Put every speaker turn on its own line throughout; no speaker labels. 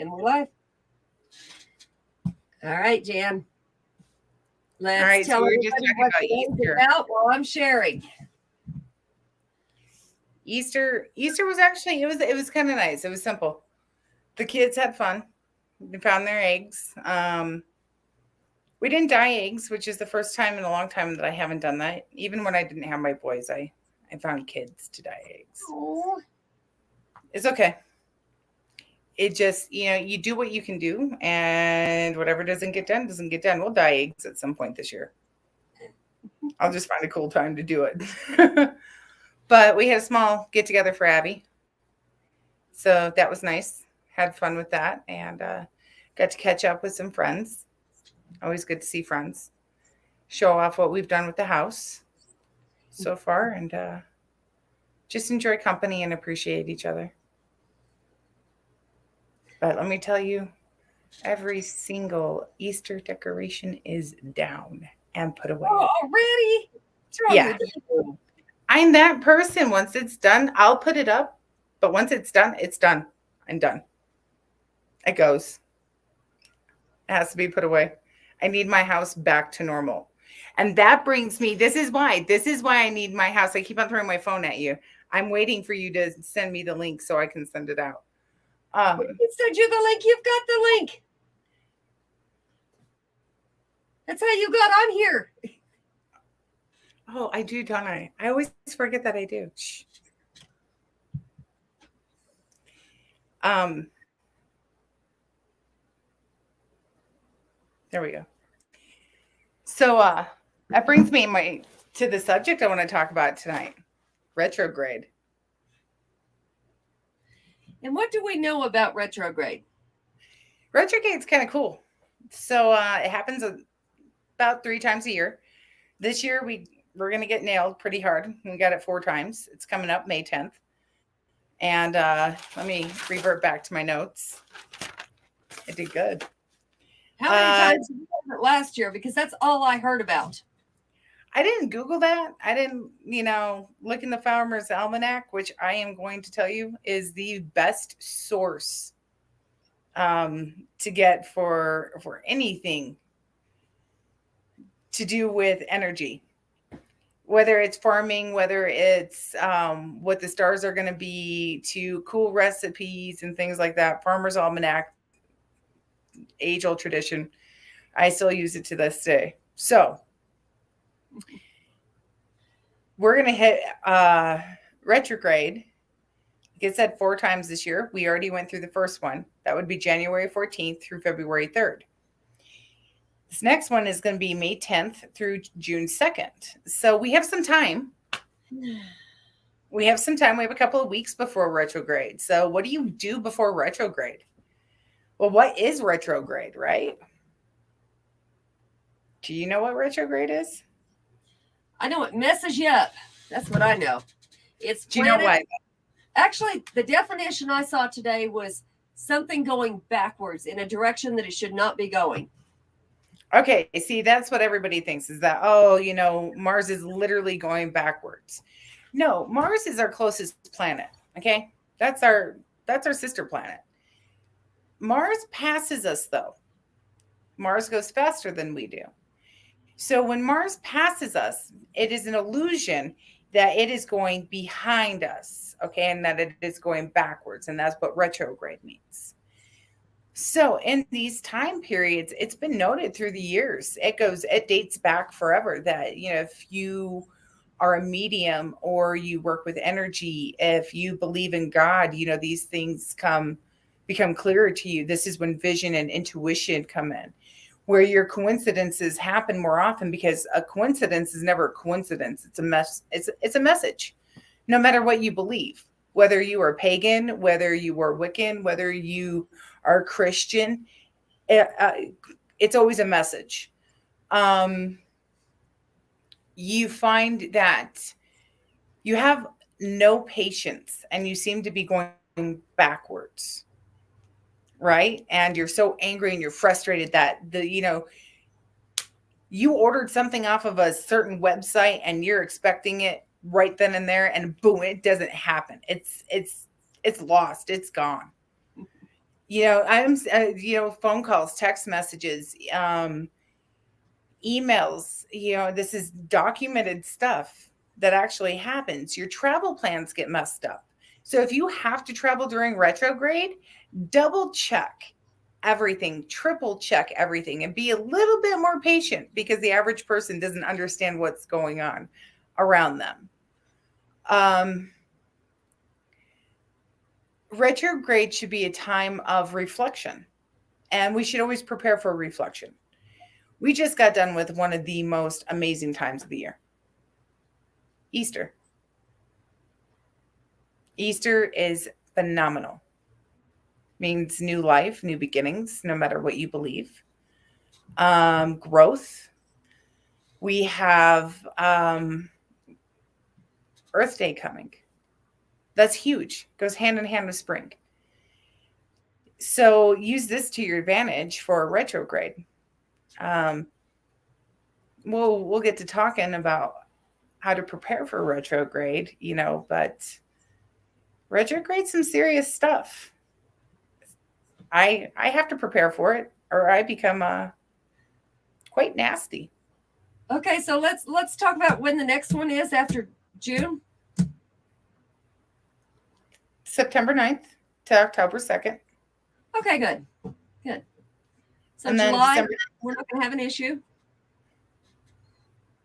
And we're live. All right, Jan. Let's
All right,
tell
so we were
everybody
just talking
what
about
today's
Easter.
about while I'm sharing.
Easter was actually it was kind of nice. It was simple. The kids had fun. They found their eggs. We didn't dye eggs, which is the first time in a long time that I haven't done that. Even when I didn't have my boys, I found kids to dye eggs.
Oh,
It's okay. It just, you do what you can do, and whatever doesn't get done, doesn't get done. We'll dye eggs at some point this year. I'll just find a cool time to do it. But we had a small get together for Abby. So that was nice. Had fun with that, and got to catch up with some friends. Always good to see friends. Show off what we've done with the house so far, and just enjoy company and appreciate each other. But let me tell you, every single Easter decoration is down and put away.
oh, already? What's wrong
Yeah,
with you?
I'm that person. Once it's done, I'll put it up. But once it's done, it's done. I'm done. It goes. It has to be put away. I need my house back to normal. And that brings me, this is why I need my house. I keep on throwing my phone at you. I'm waiting for you to send me the link so I can send it out.
We can send you the link. You've got the link. That's how you got on here.
Oh, I do, don't I? I always forget that I do. Shh. There we go. So that brings me to the subject I want to talk about tonight. Retrograde.
And what do we know about retrograde?
Retrograde's kind of cool. So it happens about 3 times a year. This year we're going to get nailed pretty hard. We got it 4 times. It's coming up May 10th. And let me revert back to my notes. I did good.
How many times did you have it last year? Because that's all I heard about.
I didn't Google that. I didn't, look in the Farmer's Almanac, which I am going to tell you is the best source to get for anything to do with energy. Whether it's farming, whether it's what the stars are going to be, to cool recipes and things like that. Farmer's Almanac, age-old tradition. I still use it to this day. So we're going to hit retrograde. Like I said, 4 times this year. We already went through the first one. That would be January 14th through February 3rd. This next one is going to be May 10th through June 2nd. So we have some time. We have a couple of weeks before retrograde. So what do you do before retrograde? Well, what is retrograde, right? Do you know what retrograde is?
I know it messes you up. That's what I know. It's
Do you know why?
Actually, the definition I saw today was something going backwards in a direction that it should not be going.
Okay, see, that's what everybody thinks is that, Mars is literally going backwards. No, Mars is our closest planet, okay? That's our sister planet. Mars passes us, though. Mars goes faster than we do. So when Mars passes us, it is an illusion that it is going behind us, okay, and that it is going backwards, and that's what retrograde means. So in these time periods, it's been noted through the years. It dates back forever that, if you are a medium or you work with energy, if you believe in God, these things become clearer to you. This is when vision and intuition come in, where your coincidences happen more often, because a coincidence is never a coincidence. It's a message, no matter what you believe, whether you are pagan, whether you are Wiccan, whether you are Christian, it's always a message. You find that you have no patience and you seem to be going backwards, right? And you're so angry and you're frustrated that you ordered something off of a certain website and you're expecting it right then and there, and boom, it doesn't happen. It's lost. It's gone. Phone calls, text messages, emails, this is documented stuff that actually happens. Your travel plans get messed up. So if you have to travel during retrograde, double check everything, triple check everything, and be a little bit more patient because the average person doesn't understand what's going on around them. Retrograde should be a time of reflection, and we should always prepare for reflection. We just got done with one of the most amazing times of the year. Easter. Easter is phenomenal. Means new life, new beginnings, no matter what you believe. Growth. We have Earth Day coming. That's huge. Goes hand in hand with spring. So use this to your advantage for a retrograde. We'll get to talking about how to prepare for retrograde, but retrograde's some serious stuff. I have to prepare for it, or I become quite nasty.
Okay, so let's talk about when the next one is after June.
September 9th to October 2nd.
Okay, good. So
And then
July,
December,
we're not going to have an issue.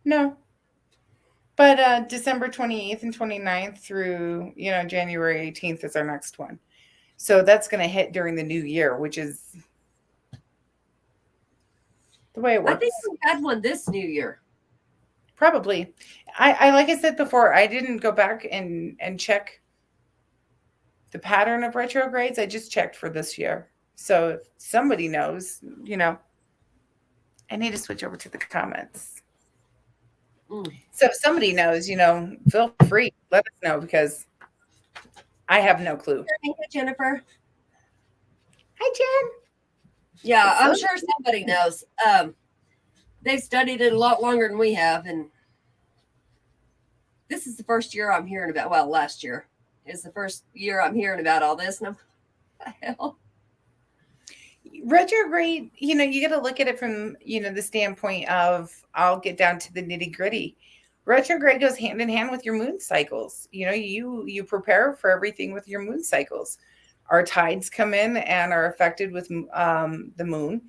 no. But December 28th and 29th through, January 18th is our next one. So that's going to hit during the new year, which is the way it works.
I think we had one this new year.
Probably. I like I said before, I didn't go back and check the pattern of retrogrades. I just checked for this year. So if somebody knows, I need to switch over to the comments. So if somebody knows, feel free, let us know, because I have no clue.
Hey, Jennifer.
Hi, Jen.
Yeah, I'm sure somebody knows. They've studied it a lot longer than we have, and this is the first year I'm hearing about. Well, last year is the first year I'm hearing about all this. And I'm, what the hell?
Retrograde, you got to look at it from, the standpoint of, I'll get down to the nitty gritty. Retrograde goes hand in hand with your moon cycles. You prepare for everything with your moon cycles. Our tides come in and are affected with the moon.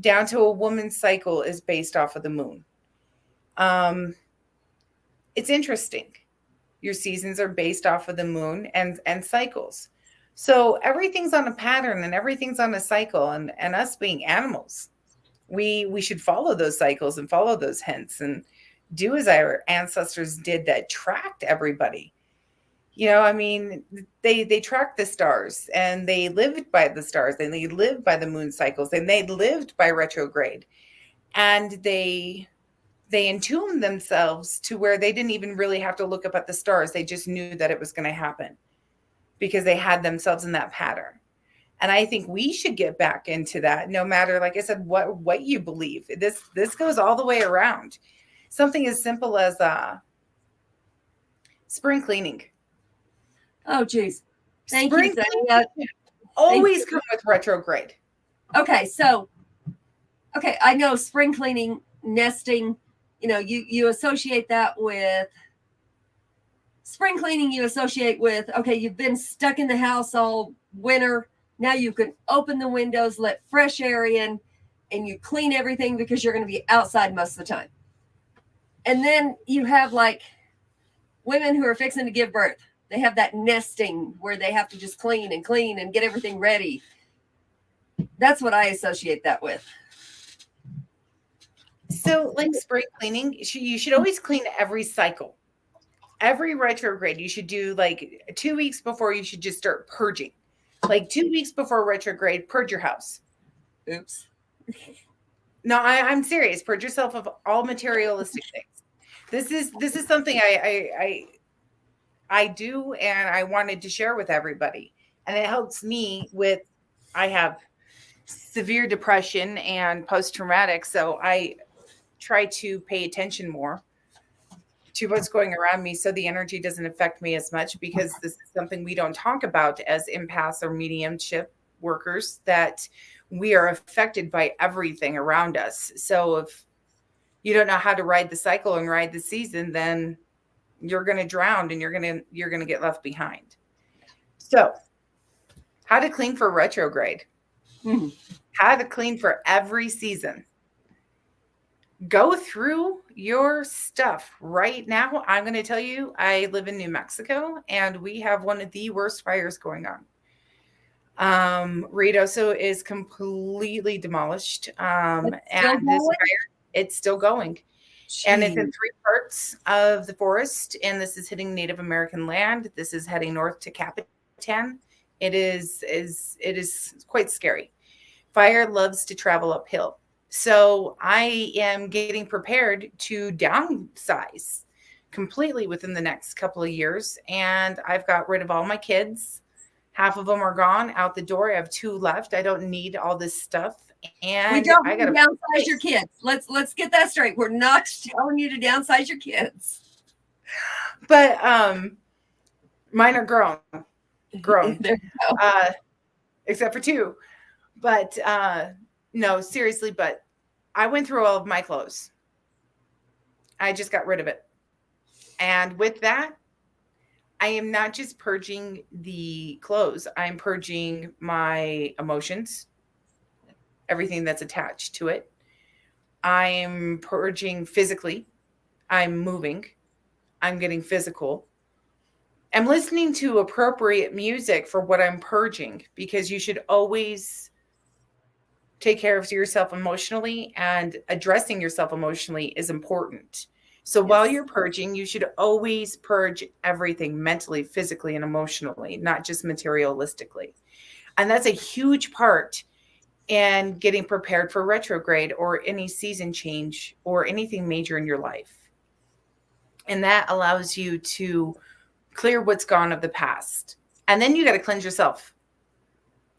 Down to a woman's cycle is based off of the moon. It's interesting. Your seasons are based off of the moon and cycles. So everything's on a pattern and everything's on a cycle, and us being animals, we should follow those cycles and follow those hints and do as our ancestors did that tracked everybody. They tracked the stars and they lived by the stars and they lived by the moon cycles and they lived by retrograde, and they entombed themselves to where they didn't even really have to look up at the stars. They just knew that it was going to happen because they had themselves in that pattern. And I think we should get back into that, no matter, like I said, what you believe. This goes all the way around. Something as simple as spring cleaning.
Oh, geez. Thank
Spring
you, Sunny.
Always come with retrograde.
Okay, I know spring cleaning, nesting, you associate that with spring cleaning. You associate with, okay, you've been stuck in the house all winter. Now you can open the windows, let fresh air in, and you clean everything because you're going to be outside most of the time. And then you have like women who are fixing to give birth. They have that nesting where they have to just clean and get everything ready. That's what I associate that with.
So like spring cleaning, you should always clean every cycle. Every retrograde, you should do like 2 weeks before. You should just start purging. Like 2 weeks before retrograde, purge your house.
Oops.
No, I'm serious. Purge yourself of all materialistic things. This is something I do, and I wanted to share with everybody. And it helps me with, I have severe depression and post-traumatic, so I try to pay attention more to what's going around me so the energy doesn't affect me as much, because this is something we don't talk about as empaths or mediumship. workers that we are affected by everything around us. So if you don't know how to ride the cycle and ride the season, then you're going to drown and you're going to get left behind. So how to clean for retrograde, how to clean for every season. Go through your stuff right now. I'm going to tell you, I live in New Mexico and we have one of the worst fires going on. Ruidoso is completely demolished. And this fire, it's still going. Jeez. And it's in 3 parts of the forest. And this is hitting Native American land. This is heading north to Capitan. It is quite scary. Fire loves to travel uphill. So I am getting prepared to downsize completely within the next couple of years. And I've got rid of all my kids. Half of them are gone out the door. I have 2 left. I don't need all this stuff. And
we don't downsize your kids. Let's get that straight. We're not telling you to downsize your kids.
But mine are grown. Except for 2. But no, seriously, but I went through all of my clothes. I just got rid of it. And with that, I am not just purging the clothes. I'm purging my emotions, everything that's attached to it. I'm purging physically. I'm moving. I'm getting physical. I'm listening to appropriate music for what I'm purging, because you should always take care of yourself emotionally, and addressing yourself emotionally is important. So yes. While you're purging, you should always purge everything mentally, physically, and emotionally, not just materialistically. And that's a huge part in getting prepared for retrograde or any season change or anything major in your life. And that allows you to clear what's gone of the past. And then you got to cleanse yourself.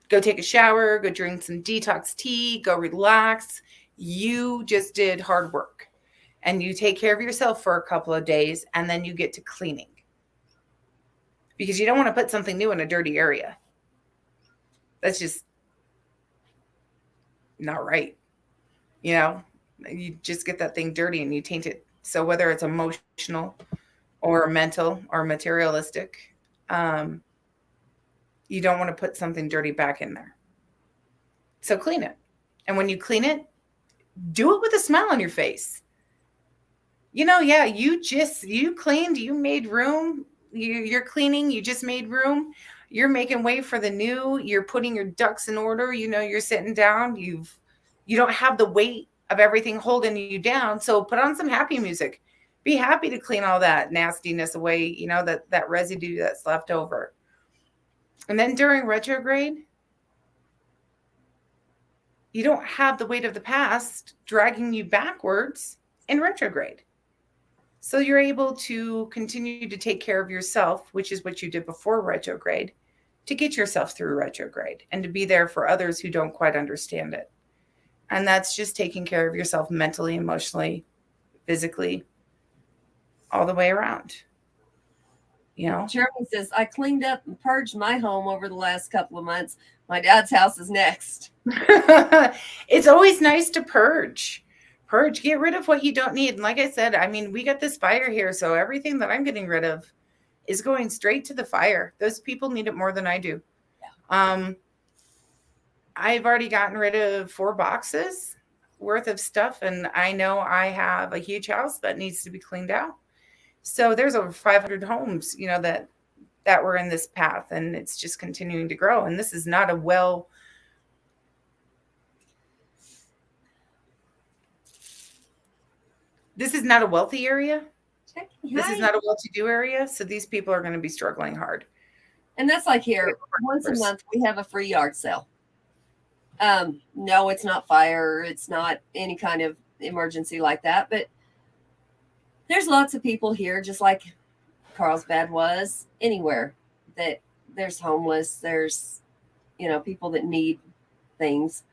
Go take a shower, go drink some detox tea, go relax. You just did hard work. And you take care of yourself for a couple of days, and then you get to cleaning. Because you don't want to put something new in a dirty area. That's just not right. You know, you just get that thing dirty and you taint it. So whether it's emotional or mental or materialistic, you don't want to put something dirty back in there. So clean it. And when you clean it, do it with a smile on your face. You know, yeah, you cleaned, you made room, you're cleaning, you just made room. You're making way for the new, you're putting your ducks in order. You know, you're sitting down, you don't have the weight of everything holding you down. So put on some happy music. Be happy to clean all that nastiness away, you know, that residue that's left over. And then during retrograde, you don't have the weight of the past dragging you backwards in retrograde. So you're able to continue to take care of yourself, which is what you did before retrograde, to get yourself through retrograde and to be there for others who don't quite understand it. And that's just taking care of yourself mentally, emotionally, physically, all the way around. You know,
Jeremy says, I cleaned up and purged my home over the last couple of months. My dad's house is next.
It's always nice to purge, get rid of what you don't need. And like I said, I mean, we got this fire here. So everything that I'm getting rid of is going straight to the fire. Those people need it more than I do. Yeah. I've already gotten rid of 4 boxes worth of stuff. And I know I have a huge house that needs to be cleaned out. So there's over 500 homes, you know, that were in this path, and it's just continuing to grow. And this is not a wealthy area. This is not a well-to-do area. So these people are going to be struggling hard.
And that's like here, once a month, we have a free yard sale. No, it's not fire. It's not any kind of emergency like that. But there's lots of people here, just like Carlsbad was, anywhere that there's homeless. There's, you know, people that need things.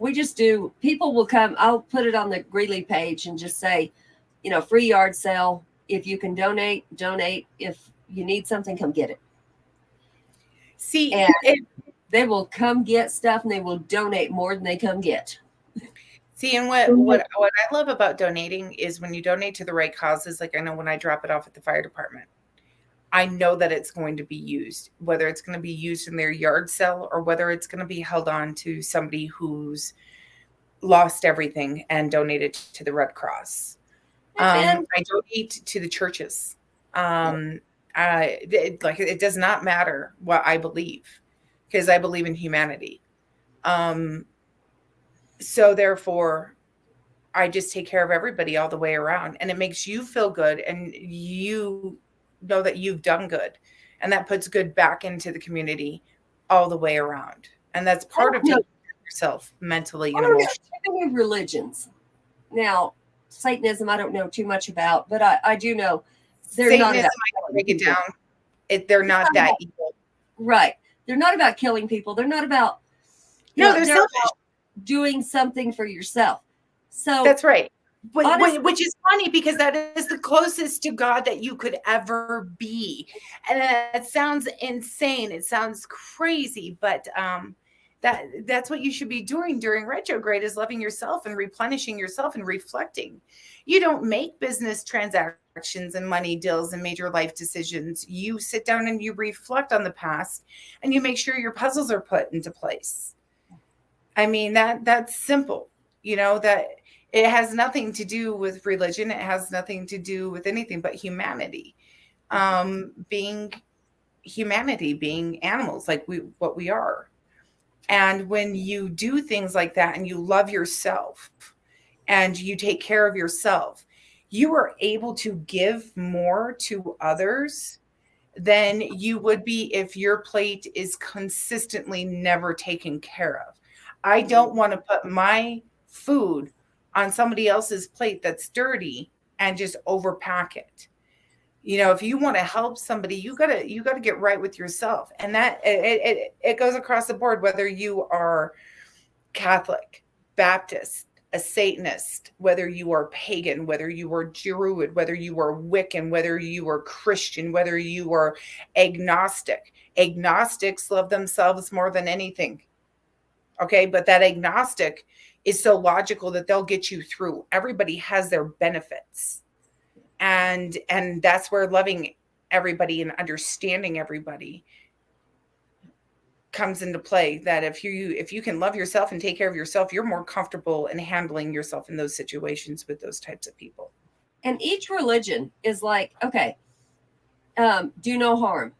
We just do. People will come. I'll put it on the Greeley page and just say, you know, free yard sale. If you can donate. If you need something, come get it.
See,
They will come get stuff and they will donate more than they come get.
See, and what I love about donating is when you donate to the right causes. Like I know when I drop it off at the fire department, I know that it's going to be used, whether it's going to be used in their yard sale or whether it's going to be held on to somebody who's lost everything and donated to the Red Cross.
Amen.
I donate to the churches. It does not matter what I believe because I believe in humanity. So therefore, I just take care of everybody all the way around, and it makes you feel good, and you know that you've done good, and that puts good back into the community all the way around. And that's part of taking care of yourself mentally and emotionally.
Too many religions. Now, Satanism, I don't know too much about, but I do know they're
Satanism,
not about
I can break it down. They're not that evil.
Right. They're not about killing people. They're not about
they're selfish.
about doing something for yourself. So
that's right.
Honestly,
which is funny because that is the closest to God that you could ever be. And that sounds insane. It sounds crazy, but that's what you should be doing during retrograde is loving yourself and replenishing yourself and reflecting. You don't make business transactions and money deals and major life decisions. You sit down and you reflect on the past and you make sure your puzzles are put into place. I mean, that's simple, that it has nothing to do with religion. It has nothing to do with anything but humanity, being humanity, being animals like what we are. And when you do things like that and you love yourself and you take care of yourself, you are able to give more to others than you would be if your plate is consistently never taken care of. I don't want to put my food on somebody else's plate that's dirty and just overpack it. If you want to help somebody, you gotta get right with yourself. And that it goes across the board, whether you are Catholic, Baptist, a Satanist, whether you are pagan, whether you are Druid, whether you are Wiccan, whether you are Christian, whether you are agnostic. Agnostics love themselves more than anything. Okay, but that agnostic is so logical that they'll get you through. Everybody has their benefits. And that's where loving everybody and understanding everybody comes into play. That if you can love yourself and take care of yourself, you're more comfortable in handling yourself in those situations with those types of people.
And each religion is like, okay, do no harm,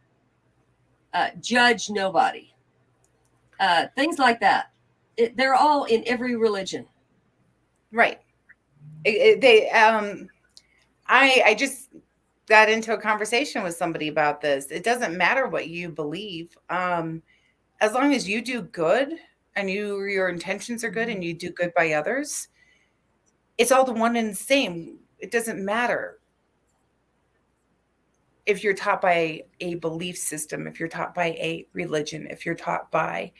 judge nobody, things like that. They're all in every religion.
Right. I just got into a conversation with somebody about this. It doesn't matter what you believe. As long as you do good and your intentions are good and you do good by others, it's all the one and the same. It doesn't matter if you're taught by a belief system, if you're taught by a religion, if you're taught by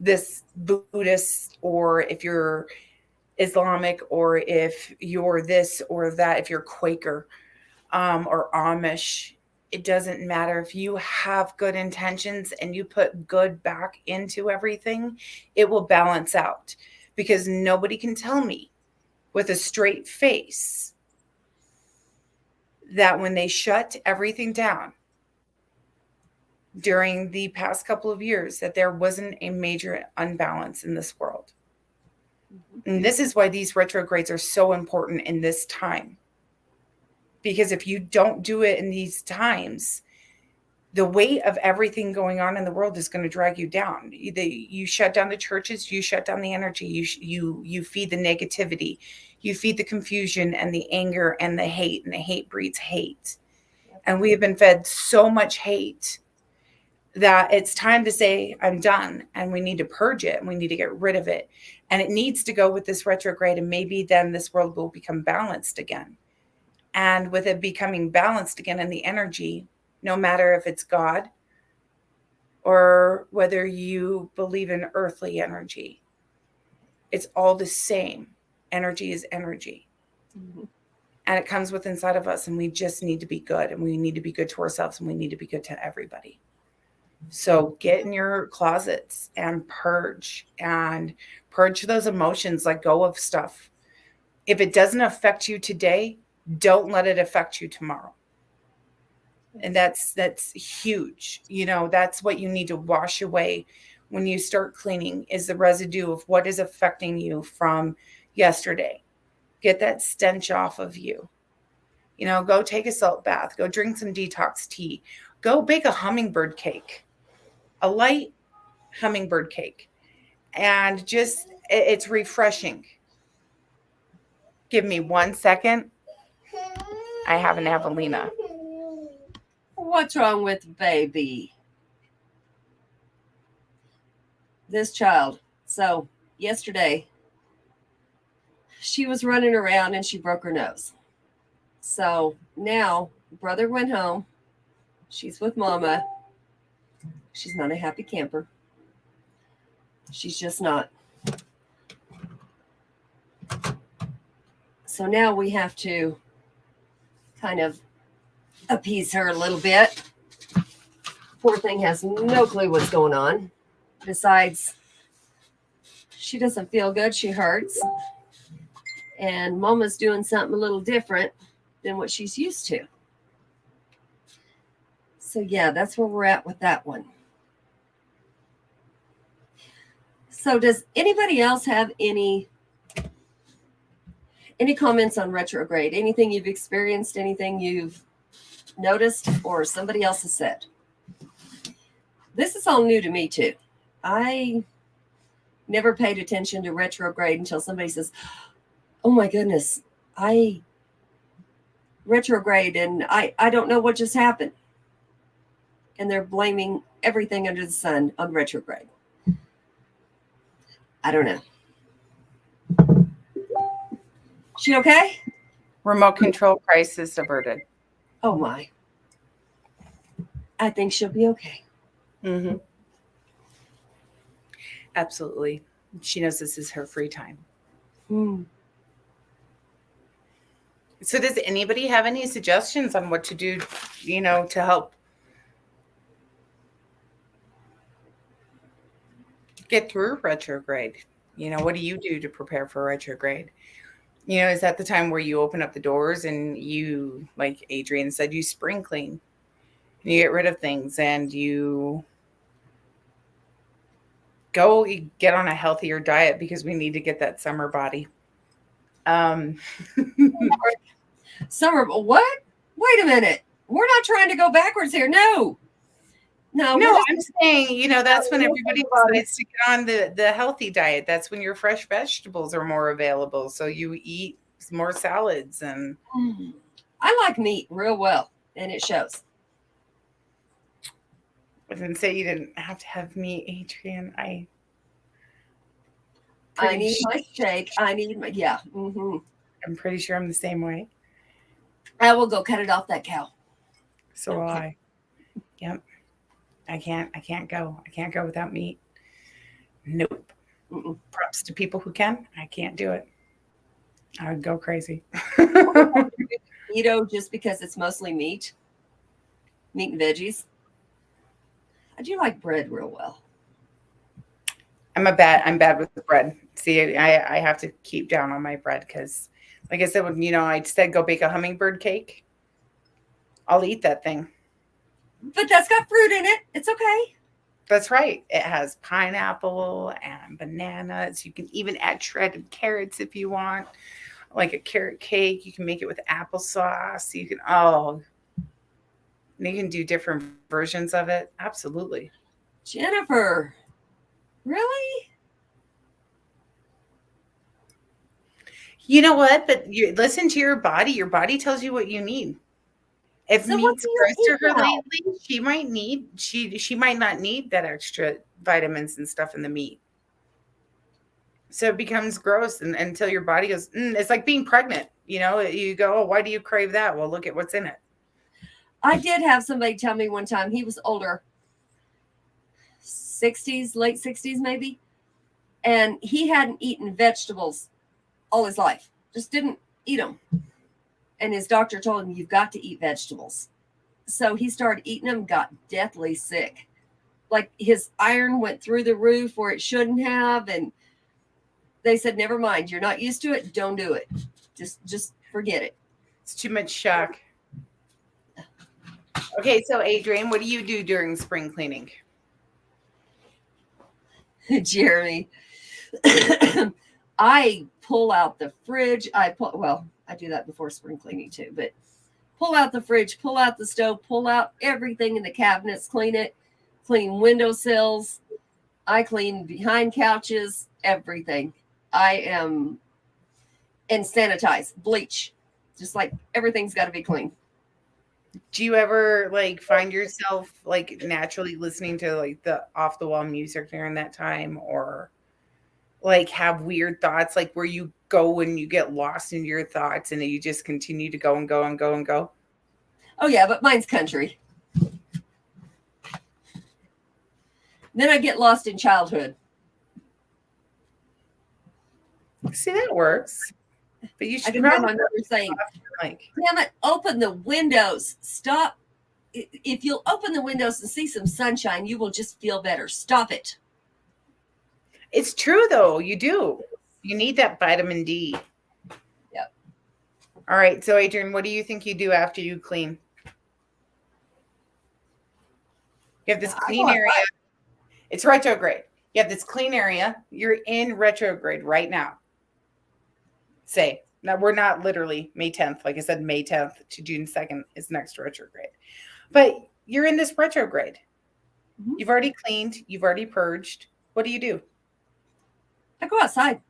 this Buddhist, or if you're Islamic, or if you're this or that, if you're Quaker or Amish. It doesn't matter. If you have good intentions and you put good back into everything, it will balance out, because nobody can tell me with a straight face that when they shut everything down during the past couple of years, that there wasn't a major unbalance in this world. And this is why these retrogrades are so important in this time. Because if you don't do it in these times, the weight of everything going on in the world is going to drag you down. You shut down the churches, you shut down the energy, you feed the negativity, you feed the confusion and the anger and the hate breeds hate. And we have been fed so much hate that it's time to say, I'm done, and we need to purge it and we need to get rid of it. And it needs to go with this retrograde, and maybe then this world will become balanced again. And with it becoming balanced again in the energy, no matter if it's God or whether you believe in earthly energy, it's all the same. Energy is energy. Mm-hmm. And it comes with inside of us, and we just need to be good, and we need to be good to ourselves, and we need to be good to everybody. So get in your closets and purge those emotions, let go of stuff. If it doesn't affect you today, don't let it affect you tomorrow. And that's huge. That's what you need to wash away when you start cleaning, is the residue of what is affecting you from yesterday. Get that stench off of you. Go take a salt bath, go drink some detox tea, go bake a hummingbird cake, a light hummingbird cake, and just it's refreshing. Give me 1 second. I have an Avelina.
What's wrong with baby? This child. So yesterday, she was running around and she broke her nose. So now brother went home. She's with mama. She's not a happy camper. She's just not. So now we have to kind of appease her a little bit. Poor thing has no clue what's going on. Besides, she doesn't feel good. She hurts. And mama's doing something a little different than what she's used to. So yeah, that's where we're at with that one. So does anybody else have any comments on retrograde? Anything you've experienced, anything you've noticed, or somebody else has said? This is all new to me too. I never paid attention to retrograde until somebody says, oh my goodness, I retrograde and I don't know what just happened. And they're blaming everything under the sun on retrograde. I don't know. She okay?
Remote control crisis averted.
Oh my. I think she'll be okay.
Mm-hmm. Absolutely. She knows this is her free time. So does anybody have any suggestions on what to do, to help get through retrograde? What do you do to prepare for retrograde? Is that the time where you open up the doors and you, like Adrienne said, you spring clean, you get rid of things, and you go get on a healthier diet because we need to get that summer body.
Summer, what? Wait a minute. We're not trying to go backwards here. No,
I'm saying, that's when everybody decides to get on the healthy diet. That's when your fresh vegetables are more available. So you eat more salads. And
I like meat real well, and it shows.
I didn't say you didn't have to have meat, Adrienne. I
need my steak. I need my, yeah. Mm-hmm.
I'm pretty sure I'm the same way.
I will go cut it off that cow.
So will I. Yep. I can't go without meat. Nope. Mm-mm. Props to people who can. I can't do it. I would go crazy.
Keto just because it's mostly meat and veggies. I do like bread real well.
I'm bad with the bread. See, I have to keep down on my bread because, like I said, when I said go bake a hummingbird cake, I'll eat that thing.
But that's got fruit in it. It's okay.
That's right. It has pineapple and bananas. You can even add shredded carrots if you want. Like a carrot cake. You can make it with applesauce. You can do different versions of it. Absolutely.
Jennifer, really?
You know what? But you listen to your body. Your body tells you what you need. If meat's gross to her lately, she might not need that extra vitamins and stuff in the meat. So it becomes gross until your body goes, it's like being pregnant. You go, oh, why do you crave that? Well, look at what's in it.
I did have somebody tell me one time, he was older, 60s, late 60s maybe, and he hadn't eaten vegetables all his life, just didn't eat them. And his doctor told him, you've got to eat vegetables. So he started eating them, got deathly sick. like his iron went through the roof where it shouldn't have, and they said, never mind, you're not used to it, don't do it. Just forget it.
It's too much shock. Okay, so Adrienne, what do you do during spring cleaning?
Jeremy, I pull out the fridge. I do that before spring cleaning too, but pull out the fridge, pull out the stove, pull out everything in the cabinets, clean it, clean windowsills. I clean behind couches, everything. And sanitize, bleach, just like everything's got to be clean.
Do you ever like find yourself like naturally listening to like the off the wall music during that time, or like have weird thoughts, like where you go and you get lost in your thoughts and you just continue to go and go and go and go?
Oh yeah, but mine's country. Then I get lost in childhood.
See, that works. But you should
I can hear my mother saying,
like,
damn it, open the windows. Stop. If you'll open the windows and see some sunshine, you will just feel better. Stop it.
it's true though. You do. You need that vitamin D.
Yep.
All right. So Adrienne, what do you think you do after you clean? You have this clean area. It's retrograde. You have this clean area. You're in retrograde right now. Say, now we're not literally May 10th. Like I said, May 10th to June 2nd is next retrograde. But you're in this retrograde.
Mhm.
You've already cleaned. You've already purged. What do?
I go outside.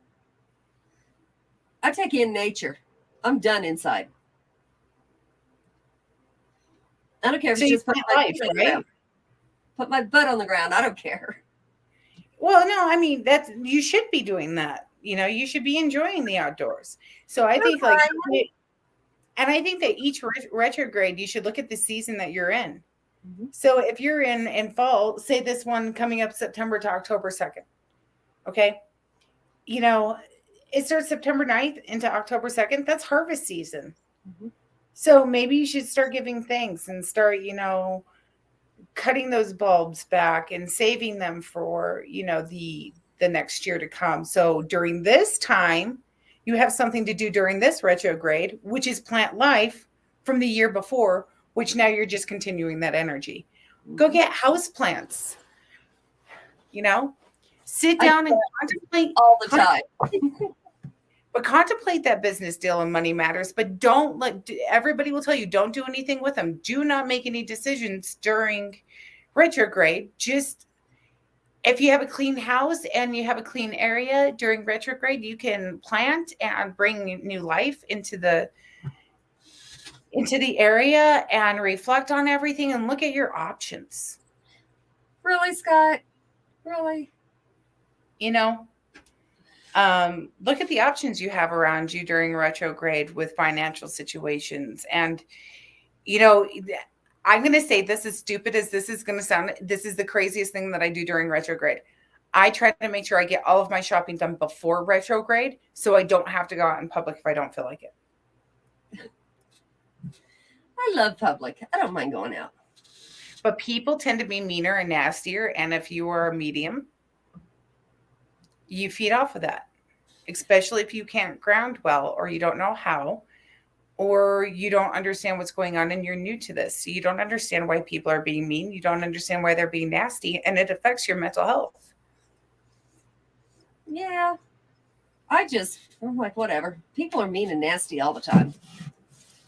I take in nature. I'm done inside. I don't care if
So
it's
you
just put
plant
my
life,
butt on the
right?
ground. Put my butt on the ground. I don't care.
Well, no, I mean you should be doing that. You know, you should be enjoying the outdoors. So I think like, and I think that each retrograde, you should look at the season that you're in.
Mhm.
So if you're in fall, say this one coming up September to October 2nd, okay? You know, it starts September 9th into October 2nd. That's harvest season.
Mhm.
So maybe you should start giving thanks and start, cutting those bulbs back and saving them for, the next year to come. So during this time, you have something to do during this retrograde, which is plant life from the year before, which now you're just continuing that energy. Go get house plants. Sit down and contemplate
all the time.
But contemplate that business deal and money matters, but don't everybody will tell you, don't do anything with them. Do not make any decisions during retrograde. Just if you have a clean house and you have a clean area during retrograde, you can plant and bring new life into the area and reflect on everything and look at your options.
Really, Scott? Really?
Look at the options you have around you during retrograde with financial situations. And, I'm going to say this, as stupid as this is going to sound, this is the craziest thing that I do during retrograde. I try to make sure I get all of my shopping done before retrograde so I don't have to go out in public if I don't feel like it.
I love public. I don't mind going out.
But people tend to be meaner and nastier. And if you are a medium, you feed off of that, especially if you can't ground well, or you don't know how, or you don't understand what's going on and you're new to this. So you don't understand why people are being mean. You don't understand why they're being nasty, and it affects your mental health.
Yeah. I'm like, whatever. People are mean and nasty all the time.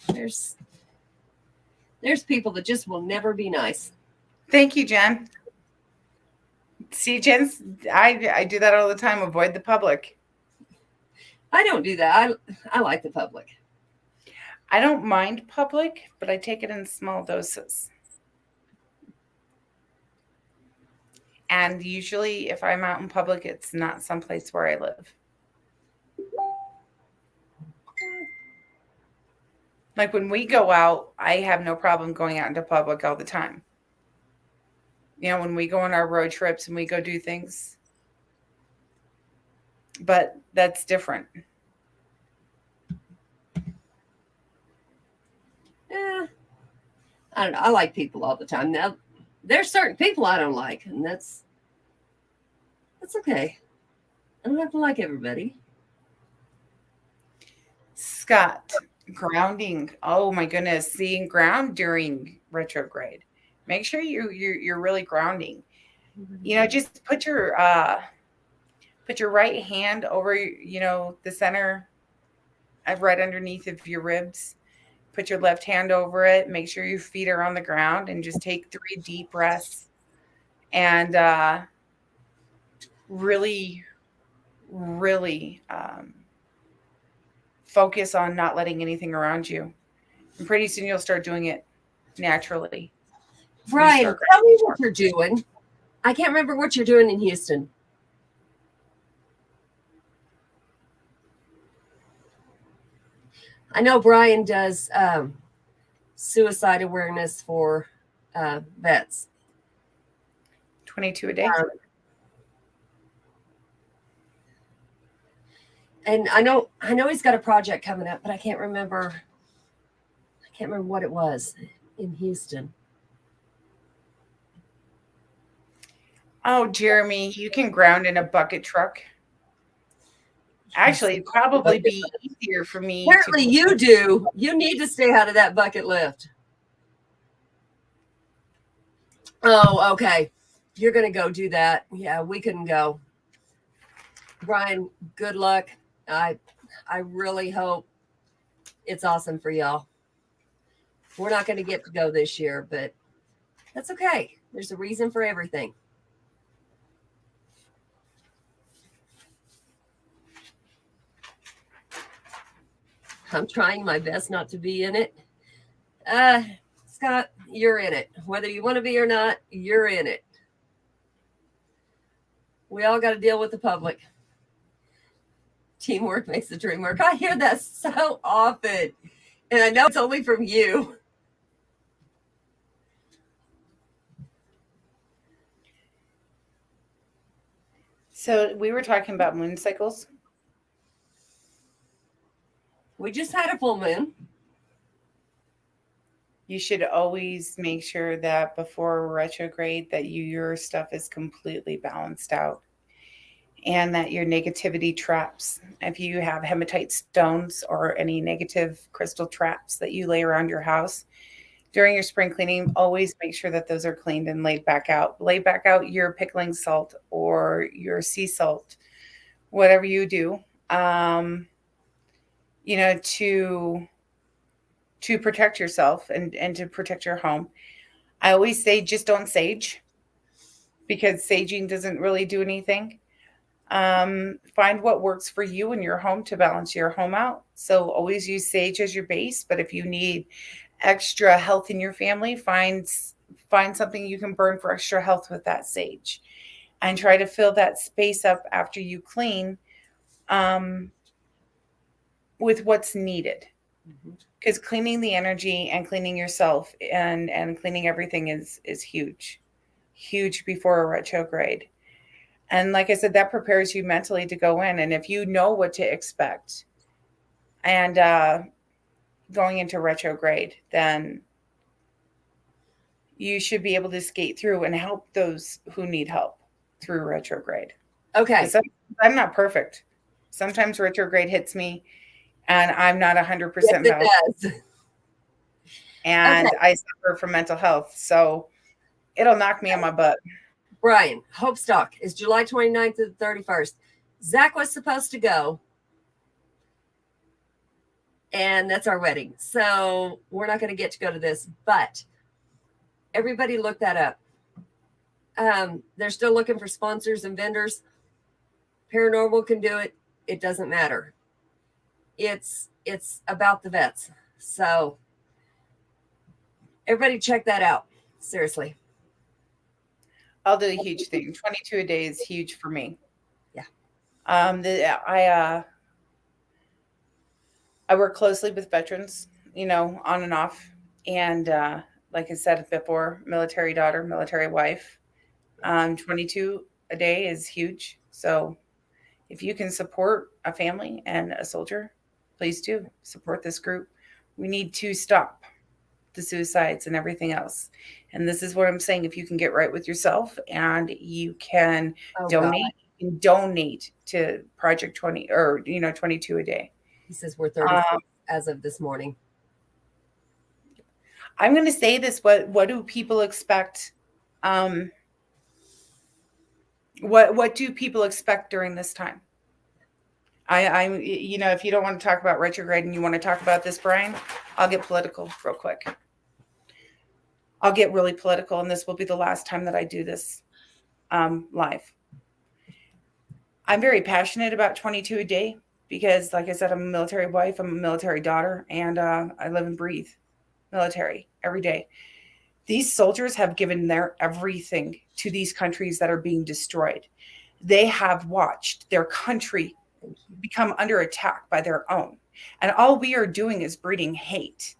There's people that just will never be nice.
Thank you, Jen. See, Jen's, I do that all the time. Avoid the public.
I don't do that. I like the public.
I don't mind public, but I take it in small doses. And usually if I'm out in public, it's not someplace where I live. Like when we go out, I have no problem going out into public all the time. When we go on our road trips and we go do things. But that's different.
Yeah. I don't know. I like people all the time. Now, There's certain people I don't like, and that's okay. I don't have to like everybody.
Scott, grounding. Oh my goodness, seeing ground during retrograde. Make sure you're really grounding. Just put your right hand over the center, right underneath of your ribs. Put your left hand over it. Make sure your feet are on the ground, and just take 3 deep breaths, and really, really focus on not letting anything around you. And pretty soon you'll start doing it naturally.
Brian, tell me what you're doing. I can't remember what you're doing in Houston. I know Brian does suicide awareness for vets.
22 a day.
And I know he's got a project coming up, but I can't remember what it was in Houston.
Oh, Jeremy, you can ground in a bucket truck. Actually, it'd probably be easier for me.
Apparently you do. You need to stay out of that bucket lift. Oh, okay. You're going to go do that. Yeah, we couldn't go. Brian, good luck. I really hope it's awesome for y'all. We're not going to get to go this year, but that's okay. There's a reason for everything. I'm trying my best not to be in it. Scott, you're in it. Whether you want to be or not, you're in it. We all got to deal with the public. Teamwork makes the dream work. I hear that so often. And I know it's only from you.
So we were talking about moon cycles.
We just had a full moon.
You should always make sure that before retrograde that your stuff is completely balanced out, and that your negativity traps, if you have hematite stones or any negative crystal traps that you lay around your house during your spring cleaning, always make sure that those are cleaned and laid back out. Lay back out your pickling salt or your sea salt, whatever you do, to protect yourself and to protect your home. I always say just don't sage, because saging doesn't really do anything. Find what works for you in your home to balance your home out. So always use sage as your base, but if you need extra health in your family, find something you can burn for extra health with that sage, and try to fill that space up after you clean with what's needed. Because cleaning the energy and cleaning yourself and cleaning everything is huge before a retrograde. And like I said, that prepares you mentally to go in. And if you know what to expect and going into retrograde, then you should be able to skate through and help those who need help through retrograde.
Okay.
I'm not perfect. Sometimes retrograde hits me and I'm not 100%
balanced.
And okay. I suffer from mental health. So it'll knock me on my butt.
Brian, Hopestock is July 29th to the 31st. Zach was supposed to go. And that's our wedding. So we're not going to get to go to this. But everybody look that up. They're still looking for sponsors and vendors. Paranormal can do it. It doesn't matter. It's about the vets. So everybody check that out. Seriously.
I'll do a huge thing. 22 a day is huge for me.
Yeah.
I work closely with veterans, on and off. And like I said before, military daughter, military wife. 22 a day is huge. So if you can support a family and a soldier, please do support this group. We need to stop the suicides and everything else. And this is what I'm saying. If you can get right with yourself and you can donate to Project 20 or, 22 a day.
He says we're 36 as of this morning.
I'm going to say this. What do people expect? What do people expect during this time? I'm, if you don't want to talk about retrograde and you want to talk about this, Brian, I'll get political real quick. I'll get really political, and this will be the last time that I do this live. I'm very passionate about 22 a day because, like I said, I'm a military wife, I'm a military daughter, and I live and breathe military every day. These soldiers have given their everything to these countries that are being destroyed. They have watched their country become under attack by their own. And all we are doing is breeding hate,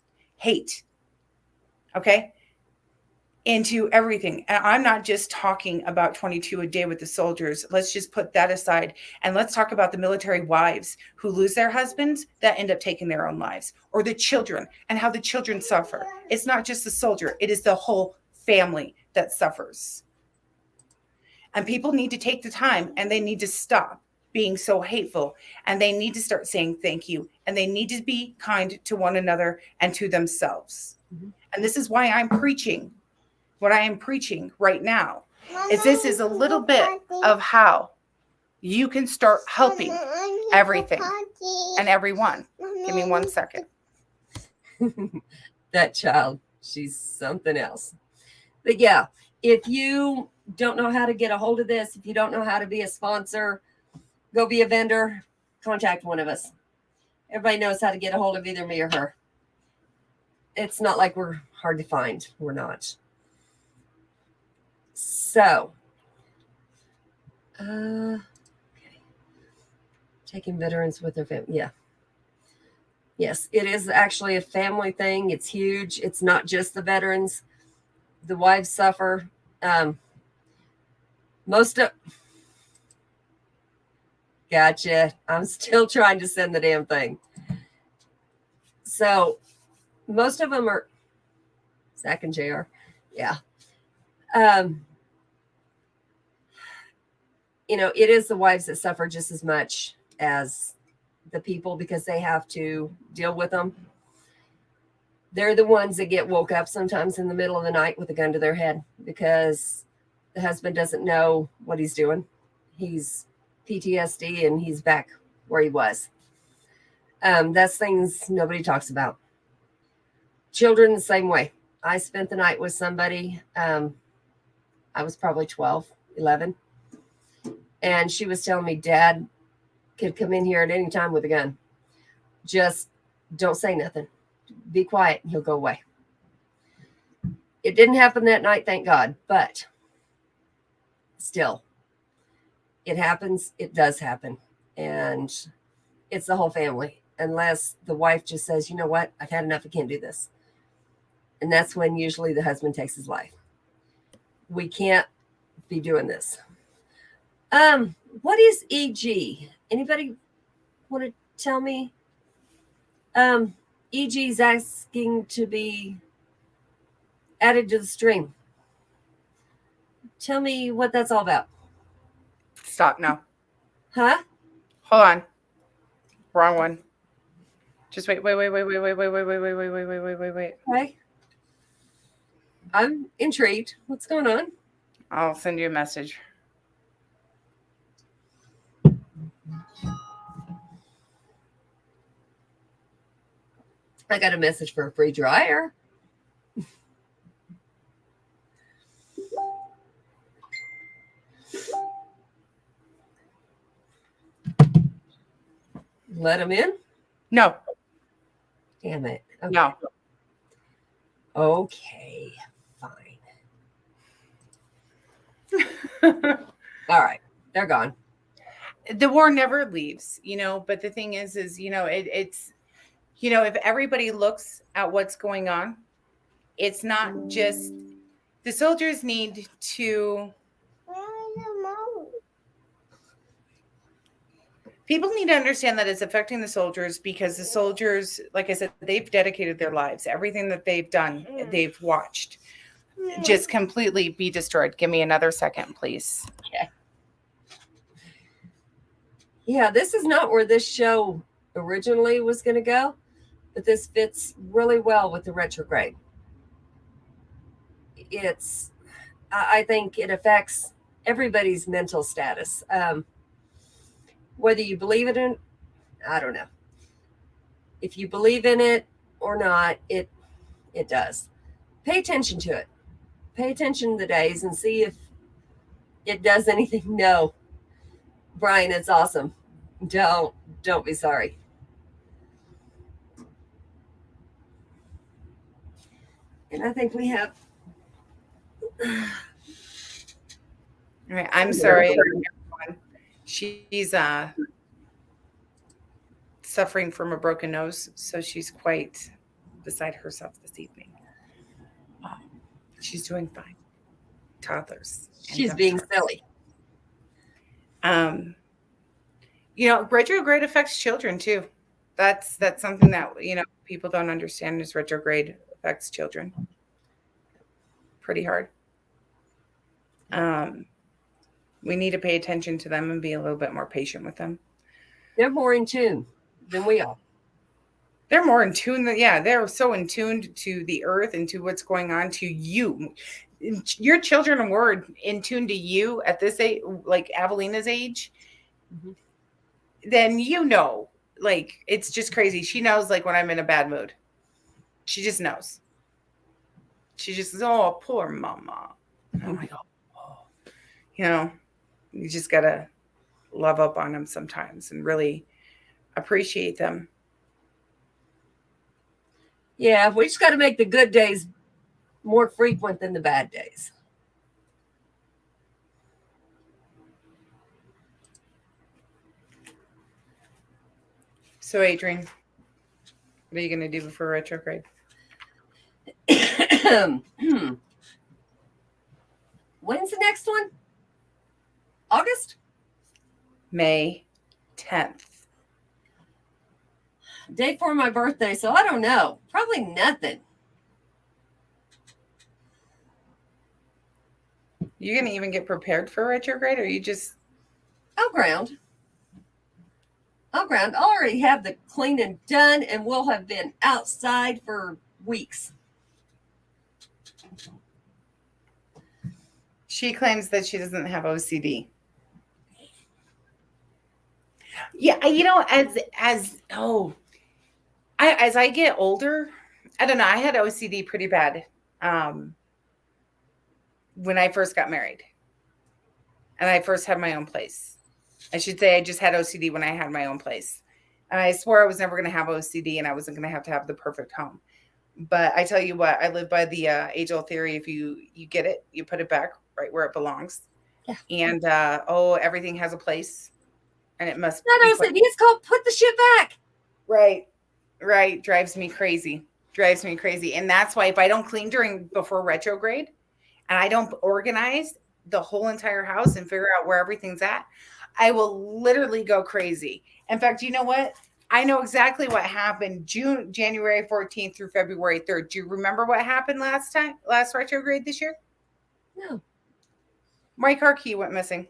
okay, into everything. And I'm not just talking about 22 a day with the soldiers. Let's just put that aside. And let's talk about the military wives who lose their husbands that end up taking their own lives, or the children and how the children suffer. It's not just the soldier. It is the whole family that suffers. And people need to take the time and they need to stop being so hateful, and they need to start saying thank you, and they need to be kind to one another and to themselves. Mm-hmm. And this is why I'm preaching what I am preaching right now. This is a little bit of how you can start helping everything and everyone. Give me 1 second.
That child, she's something else. But yeah, if you don't know how to get a hold of this, if you don't know how to be a sponsor, go be a vendor, contact one of us. Everybody knows how to get a hold of either me or her. It's not like we're hard to find. We're not. So, okay. Taking veterans with their family. Yeah. Yes, it is actually a family thing. It's huge. It's not just the veterans. The wives suffer. Gotcha. I'm still trying to send the damn thing. So most of them are Zach and JR. Yeah. It is the wives that suffer just as much as the people because they have to deal with them. They're the ones that get woke up sometimes in the middle of the night with a gun to their head because the husband doesn't know what he's doing. He's PTSD and he's back where he was. That's things nobody talks about. Children the same way. I spent the night with somebody. I was probably 12, 11. And she was telling me Dad could come in here at any time with a gun. Just don't say nothing. Be quiet and he'll go away. It didn't happen that night, thank God. But still, it happens. It does happen. And it's the whole family. Unless the wife just says, you know what? I've had enough. I can't do this. And that's when usually the husband takes his life. We can't be doing this. What is EG? Anybody want to tell me? EG is asking to be added to the stream. Tell me what that's all about.
Stop now.
Huh?
Hold on. Wrong one. Just wait. Okay.
I'm intrigued. What's going on?
I'll send you a message.
I got a message for a free dryer. Let him in?
No.
Damn it. Okay.
No.
Okay, fine. All right, they're gone.
The war never leaves, but the thing is, it's, if everybody looks at what's going on, it's not just the soldiers need to. People need to understand that it's affecting the soldiers because the soldiers, like I said, they've dedicated their lives. Everything that they've done, they've watched just completely be destroyed. Give me another second, please.
Okay. Yeah, this is not where this show originally was going to go, but this fits really well with the retrograde. I think it affects everybody's mental status. Whether you believe it in, I don't know. If you believe in it or not, it does. Pay attention to it. Pay attention to the days and see if it does anything. No, Brian, it's awesome. Don't be sorry. And I think we have.
All right, I'm sorry, everyone. She's suffering from a broken nose, so she's quite beside herself this evening. She's doing fine. Toddlers.
She's being silly.
Retrograde affects children too. That's something that people don't understand is retrograde affects children pretty hard. We need to pay attention to them and be a little bit more patient with them.
They're more in tune than we are.
They're more in tune they're so in tune to the earth and to what's going on to you. Your children were in tune to you at this age, like Avelina's age. Mm-hmm. Then it's just crazy. She knows like when I'm in a bad mood. She just knows. She just says, "Oh, poor mama." I'm like, "Oh." You just gotta love up on them sometimes and really appreciate them.
Yeah, we just got to make the good days more frequent than the bad days.
So, Adrienne, what are you going to do before retrograde?
When's the next one? August?
May 10th.
Day before my birthday, so I don't know. Probably nothing.
You going to even get prepared for retrograde, or you just...
I'll ground. I'll already have the cleaning done, and we'll have been outside for weeks.
She claims that she doesn't have OCD. Yeah, as I get older, I don't know. I had OCD pretty bad when I first got married, and I first had my own place. I should say I just had OCD when I had my own place, and I swore I was never going to have OCD, and I wasn't going to have the perfect home. But I tell you what, I live by the age-old theory: if you get it, you put it back right where it belongs. Yeah. And everything has a place. And it must
be OCD. It's called put the shit back.
Right. Drives me crazy. And that's why if I don't clean before retrograde and I don't organize the whole entire house and figure out where everything's at, I will literally go crazy. In fact, you know what? I know exactly what happened January 14th through February 3rd. Do you remember what happened last retrograde this year?
No.
My car key went missing.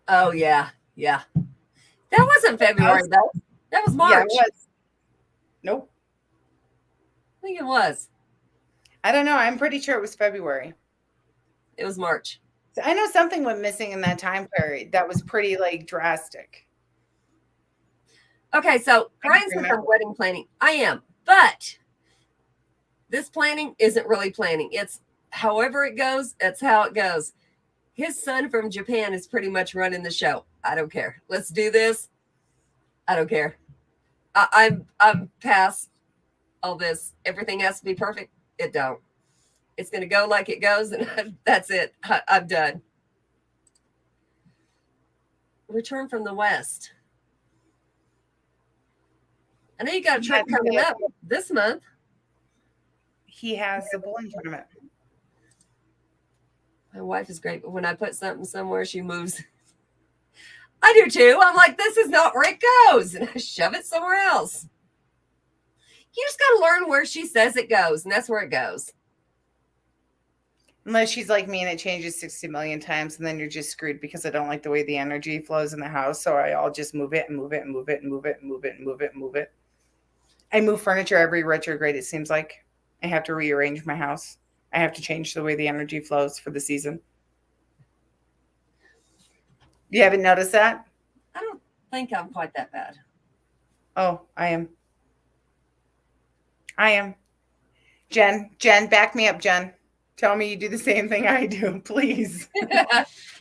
Oh, yeah. That wasn't February, though. That was March.
Yeah, it was. Nope.
I think it was.
I don't know. I'm pretty sure it was February.
It was March.
So I know something went missing in that time period. That was pretty drastic.
Okay, so Brian's from wedding planning. I am. But this planning isn't really planning. It's however it goes, that's how it goes. His son from Japan is pretty much running the show. I don't care. Let's do this. I don't care. I'm past all this. Everything has to be perfect. It don't. It's going to go like it goes, and that's it. I'm done. Return from the West. I know you got a trip coming up this month.
He has a bowling tournament.
My wife is great, but when I put something somewhere, she moves. I do too. I'm like, this is not where it goes. And I shove it somewhere else. You just got to learn where she says it goes, and that's where it goes.
Unless she's like me and it changes 60 million times, and then you're just screwed because I don't like the way the energy flows in the house. So I'll just move it and move it and move it and move it and move it and move it and move it. I move furniture every retrograde, it seems like. I have to rearrange my house. I have to change the way the energy flows for the season. You haven't noticed that?
I don't think I'm quite that bad.
Oh, I am. Jen, back me up, Jen. Tell me you do the same thing I do, please.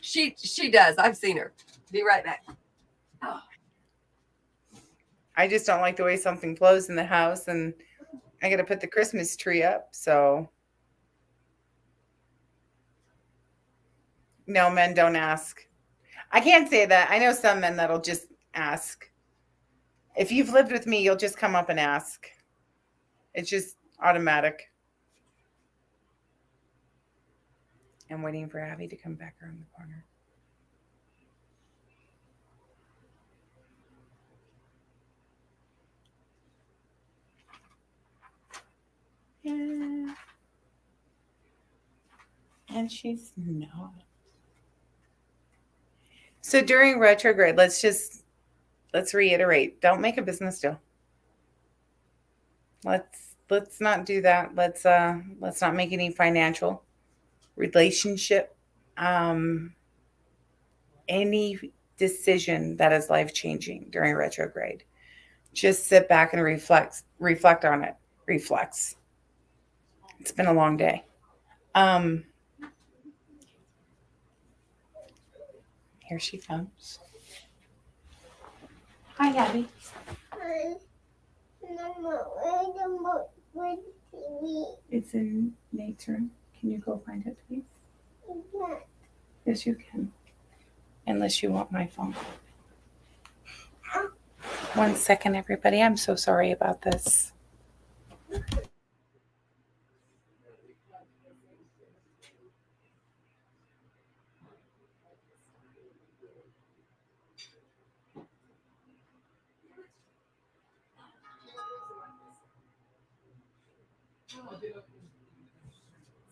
She does. I've seen her. Be right back. Oh.
I just don't like the way something flows in the house, and I got to put the Christmas tree up. So no, men don't ask. I can't say that. I know some men that'll just ask. If you've lived with me, you'll just come up and ask. It's just automatic. I'm waiting for Abby to come back around the corner. Yeah. And she's not. So during retrograde, let's reiterate. Don't make a business deal. Let's not do that. Let's not make any financial relationship, any decision that is life-changing during retrograde. Just sit back and reflect on it. Reflex. It's been a long day. Here she comes. Hi, Abby.
Hi.
It's in Nate's room. Can you go find it, please?
Yeah.
Yes, you can. Unless you want my phone. 1 second, everybody. I'm so sorry about this.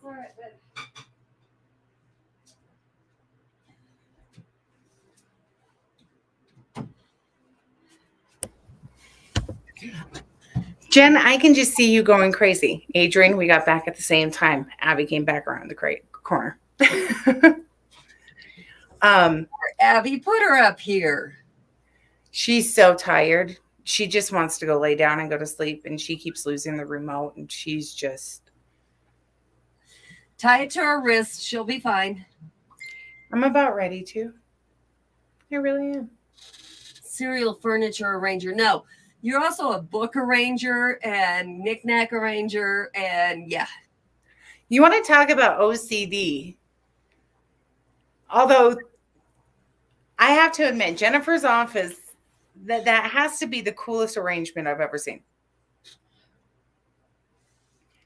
All right, babe.
Jen, I can just see you going crazy. Adrienne, we got back at the same time. Abby came back around the corner.
Abby, put her up here.
She's so tired. She just wants to go lay down and go to sleep, and she keeps losing the remote, and she's just...
Tie it to her wrist. She'll be fine.
I'm about ready to. I really am.
Serial furniture arranger. No, you're also a book arranger and knickknack arranger, and yeah.
You want to talk about OCD? Although I have to admit, Jennifer's office, that has to be the coolest arrangement I've ever seen.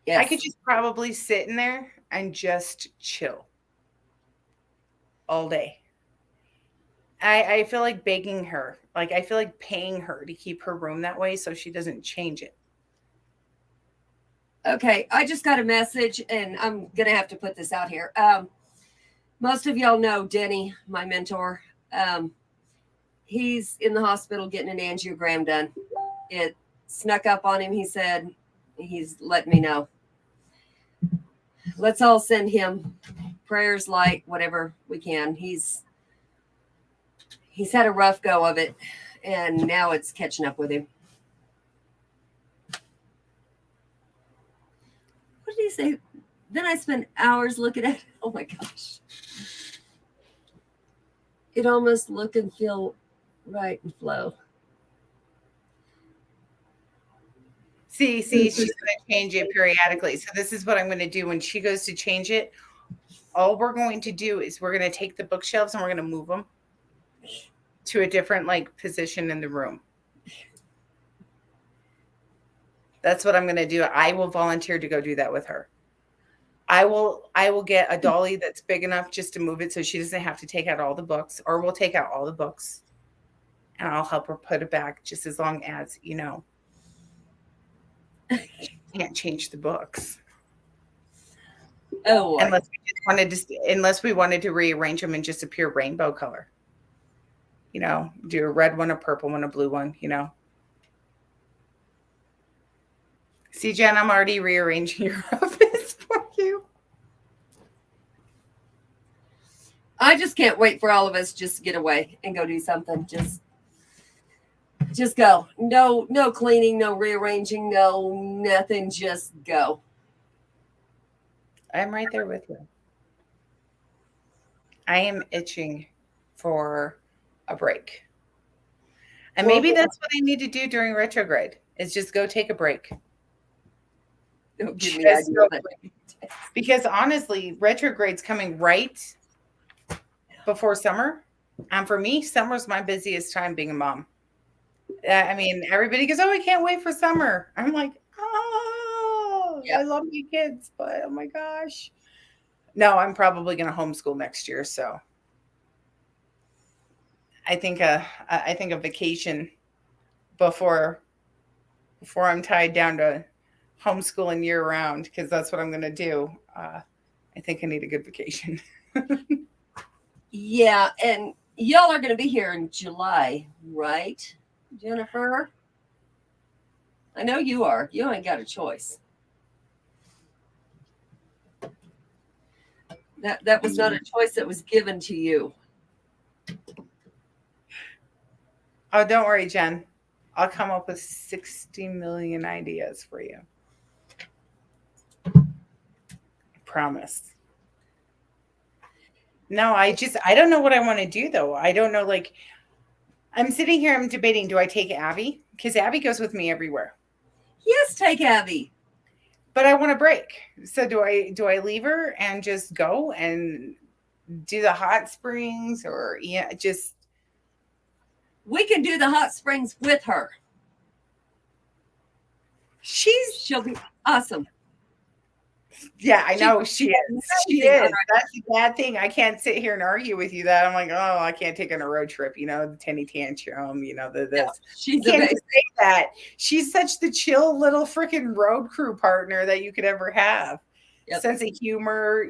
Yes.
I could just probably sit in there and just chill all day. I feel like begging her. Like, I feel like paying her to keep her room that way so she doesn't change it.
Okay, I just got a message, and I'm going to have to put this out here. Most of y'all know Denny, my mentor. He's in the hospital getting an angiogram done. It snuck up on him. He said he's letting me know. Let's all send him prayers, light, whatever we can. He's had a rough go of it, and now it's catching up with him. What did he say? Then I spent hours looking at it. Oh my gosh. It almost look and feel right and flow.
See, she's going to change it periodically. So this is what I'm going to do when she goes to change it. All we're going to do is we're going to take the bookshelves and we're going to move them to a different position in the room. That's what I'm going to do. I will volunteer to go do that with her. I will get a dolly that's big enough just to move it so she doesn't have to take out all the books, or we'll take out all the books and I'll help her put it back just as long as, she can't change the books.
Oh,
Unless we wanted to rearrange them in just a pure rainbow color. Do a red one, a purple one, a blue one, See, Jen, I'm already rearranging your office for you.
I just can't wait for all of us just to get away and go do something. Just go. No cleaning, no rearranging, no nothing. Just go.
I'm right there with you. I am itching for a break. And maybe that's what I need to do during retrograde is just go take a break.
Don't give me ideas.
Because honestly, retrograde's coming right before summer. And for me, summer's my busiest time being a mom. I mean, everybody goes, oh, I can't wait for summer. I'm like, I love my kids, but oh my gosh. No, I'm probably going to homeschool next year. So I think a vacation before I'm tied down to homeschooling year round, because that's what I'm going to do. I think I need a good vacation.
Yeah, and y'all are going to be here in July, right, Jennifer? I know you are. You ain't got a choice. That was not a choice that was given to you.
Oh, don't worry, Jen. I'll come up with 60 million ideas for you. Promise. No, I don't know what I want to do though. I don't know. Like, I'm sitting here, I'm debating, do I take Abby? Because Abby goes with me everywhere.
Yes, take Abby.
But I want a break. So do I leave her and just go and do the hot springs or just.
We can do the hot springs with her. She'll be awesome.
Yeah, I know she is. She is. That's the bad thing. I can't sit here and argue with you that I'm like, oh, I can't take on a road trip, the tenny tantrum, this.
No, she's
can't
amazing.
Say that. She's such the chill little freaking road crew partner that you could ever have. Yep. Sense of humor,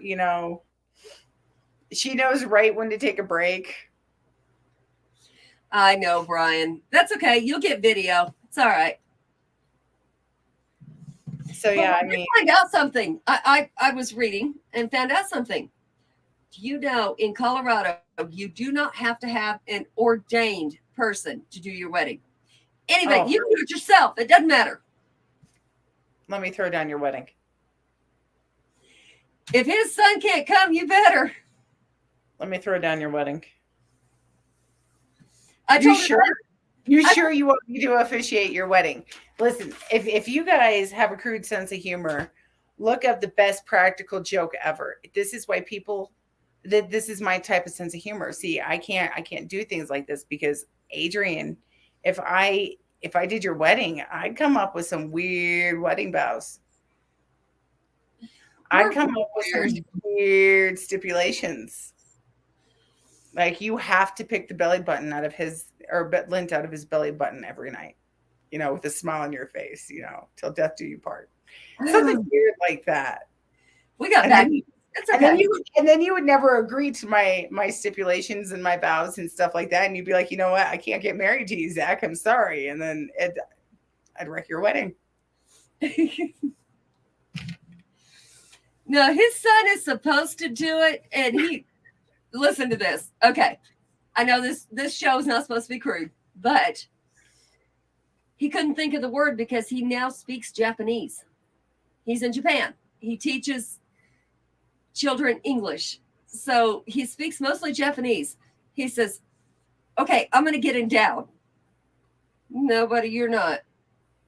She knows right when to take a break.
I know, Brian. That's okay. You'll get video. It's all right.
So yeah, I mean,
find out something. I was reading and found out something. Do you know in Colorado you do not have to have an ordained person to do your wedding? Anybody, you can do it yourself. It doesn't matter.
Let me throw down your wedding.
If his son can't come, you better.
Let me throw down your wedding.
You sure?
Sure you want me to officiate your wedding? Listen, if you guys have a crude sense of humor, look up the best practical joke ever. This is why this is my type of sense of humor. See, I can't do things like this because Adrienne, if I did your wedding, I'd come up with some weird wedding vows. I'd come up with some weird stipulations. Like you have to pick the belly button out of his lint out of his belly button every night, with a smile on your face, till death do you part. Something weird like that.
We got that.
It's okay. And then you would never agree to my stipulations and my vows and stuff like that. And you'd be like, you know what? I can't get married to you, Zach. I'm sorry. And then I'd wreck your wedding.
No, his son is supposed to do it. And listen to this. Okay. I know this show is not supposed to be crude, but he couldn't think of the word because he now speaks Japanese. He's in Japan. He teaches children English. So he speaks mostly Japanese. He says, okay, I'm going to get him down. No, buddy, you're not.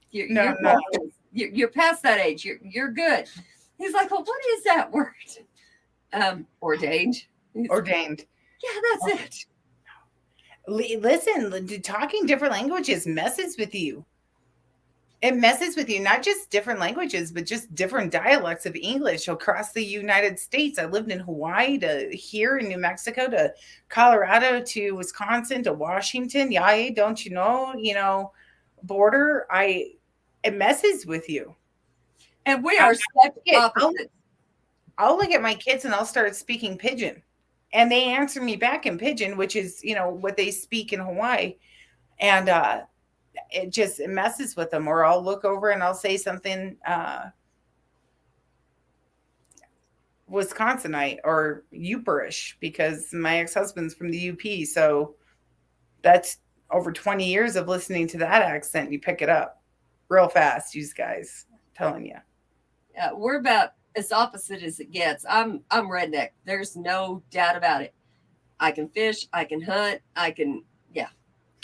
You're past that age. You're good. He's like, well, what is that word? Ordained.
Ordained.
Yeah, that's it.
Listen, talking different languages messes with you. It messes with you, not just different languages, but just different dialects of English across the United States. I lived in Hawaii to here in New Mexico to Colorado to Wisconsin to Washington. Yeah, don't you know, border. It messes with you.
And we are such opposites.
I'll look at my kids and I'll start speaking Pidgin, and they answer me back in Pidgin, which is, you know, what they speak in Hawaii. And it messes with them. Or I'll look over and I'll say something Wisconsinite or Uperish because my ex-husband's from the UP. So that's over 20 years of listening to that accent. You pick it up real fast, you guys. I'm telling you.
Yeah, we're about as opposite as it gets. I'm redneck. There's no doubt about it. I can fish. I can hunt. I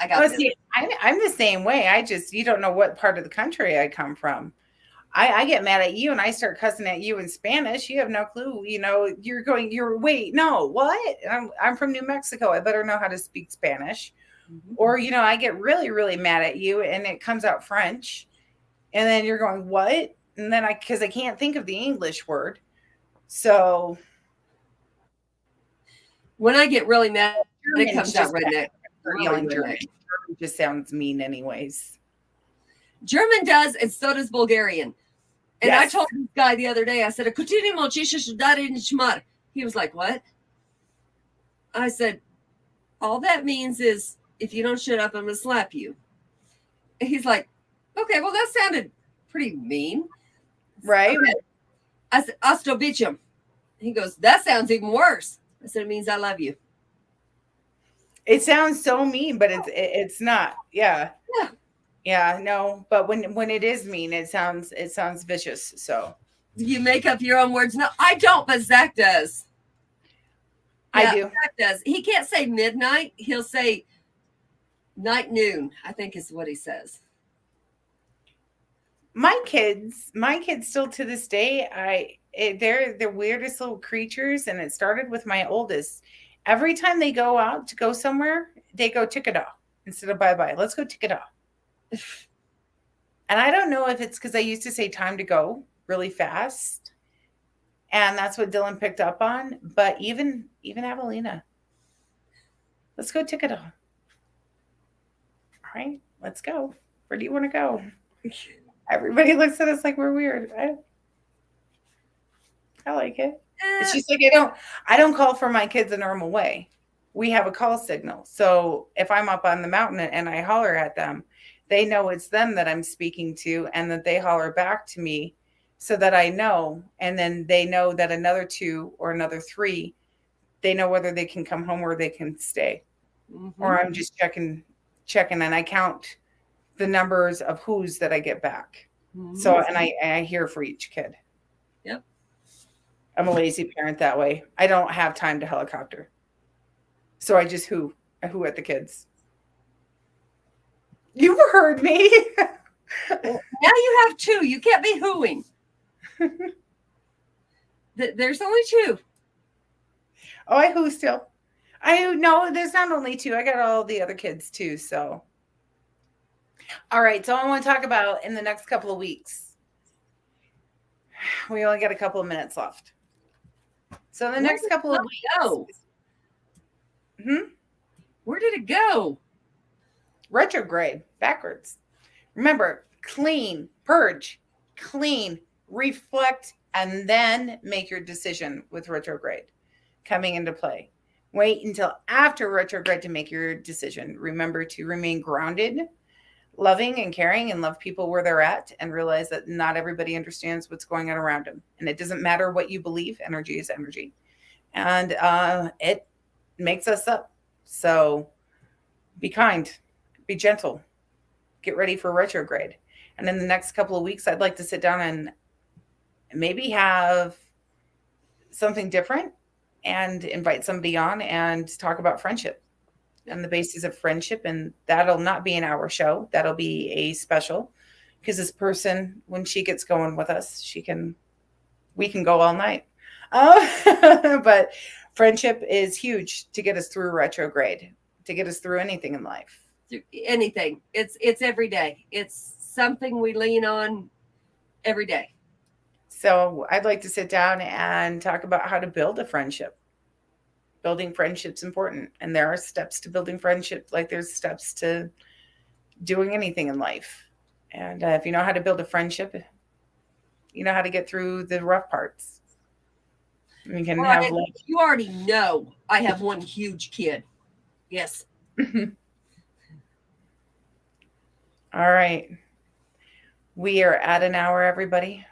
got this.
See, I'm the same way. You don't know what part of the country I come from. I get mad at you and I start cussing at you in Spanish. You have no clue. You know, wait, no, what? I'm from New Mexico. I better know how to speak Spanish. Mm-hmm. Or, you know, I get really, really mad at you and it comes out French. And then you're going, what? And then because I can't think of the English word. So
when I get really mad, it comes out redneck.
Yelling German. German just sounds mean anyways.
German does, and so does Bulgarian. And yes. I told this guy the other day, I said, he was like, what? I said, all that means is if you don't shut up, I'm going to slap you. And he's like, okay, well, that sounded pretty mean.
Right.
Okay. I said, Ostobichum. He goes, that sounds even worse. I said, it means I love you.
It sounds so mean, but it's not. Yeah. Yeah, no, but when it is mean, it sounds vicious. So
you make up your own words. No, I don't, but Zach does.
I do.
Zach does. He can't say midnight. He'll say night noon, I think is what he says.
My kids still to this day, they're the weirdest little creatures, and it started with my oldest. Every time they go out to go somewhere, they go tickada instead of bye-bye. Let's go tickada. And I don't know if it's because I used to say time to go really fast. And that's what Dylan picked up on. But even Avelina, let's go tickada. All right, let's go. Where do you want to go? Everybody looks at us like we're weird. I like it. It's just like I don't call for my kids a normal way. We have a call signal. So if I'm up on the mountain and I holler at them, they know it's them that I'm speaking to and that they holler back to me so that I know. And then they know that another 2 or another 3, they know whether they can come home or they can stay. Mm-hmm. Or I'm just checking and I count the numbers of who's that I get back. Mm-hmm. So, and I hear for each kid.
Yep.
I'm a lazy parent that way. I don't have time to helicopter. So I just who at the kids. You heard me.
Now you have 2. You can't be hooing. There's only 2.
Oh, I who still. No, there's not only 2. I got all the other kids too. So. All right. So I want to talk about in the next couple of weeks. We only got a couple of minutes left. So in the next couple of weeks.
Where did it go?
Retrograde, backwards. Remember, clean, purge, clean, reflect, and then make your decision with retrograde coming into play. Wait until after retrograde to make your decision. Remember to remain grounded, loving and caring, and love people where they're at, and realize that not everybody understands what's going on around them. And it doesn't matter what you believe. Energy is energy. And it makes us up. So be kind. Be gentle. Get ready for retrograde. And in the next couple of weeks, I'd like to sit down and maybe have something different and invite somebody on and talk about friendship and the basis of friendship. And that'll not be an hour show. That'll be a special because this person, when she gets going with us, we can go all night. But friendship is huge to get us through retrograde, to get us through anything in life.
through anything. It's every day. It's something we lean on every day.
So I'd like to sit down and talk about how to build a friendship. Building friendship's important, and there are steps to building friendship, like there's steps to doing anything in life. And if you know how to build a friendship, you know how to get through the rough parts. You can
Well,
have
and
like
you already know I have one huge kid. Yes.
all right. We are at an hour, everybody.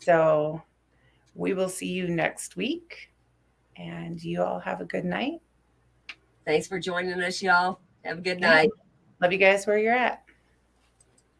So we will see you next week. And you all have a good night.
Thanks for joining us, y'all. Have a good night.
Love you guys where you're at.